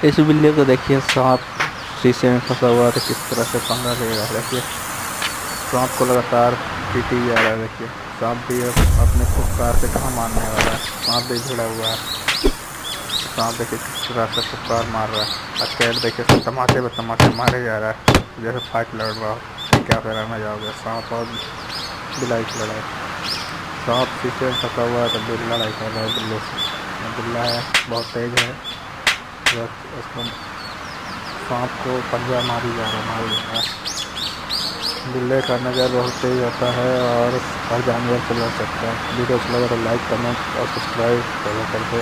इस बिल्ली को देखिए, सांप शीशे में फंसा हुआ तो किस तरह से पंगा ले रहा है। देखिए सांप को लगातार पीटी जा रहा है। देखिए सांप भी अब अपने फुफकार से कहाँ मारने वाला है। सांप भी भिड़ा हुआ है। सांप देखिए किस तरह से फुफकार मार रहा है। और कैट देखिए तमाचे पे तमाचे मारे जा रहा है, जैसे फाइट लड़ रहा हो। क्या कराना जाओगे, सांप और बिलाई की लड़ाई। सांप शीशे में फंसा हुआ है तो बिल्ला लड़ाई कर रहा है बिल्ली से। बिल्ला है बहुत तेज है, उसको सांप को पंजा मारी जा रहा है, मारी जा रहा है। बिल्ले का नज़र बहुत तेज होता है और हर जानवर से लड़ सकता है। वीडियो अच्छा लगा तो लाइक कमेंट और सब्सक्राइब फॉलो कर दो।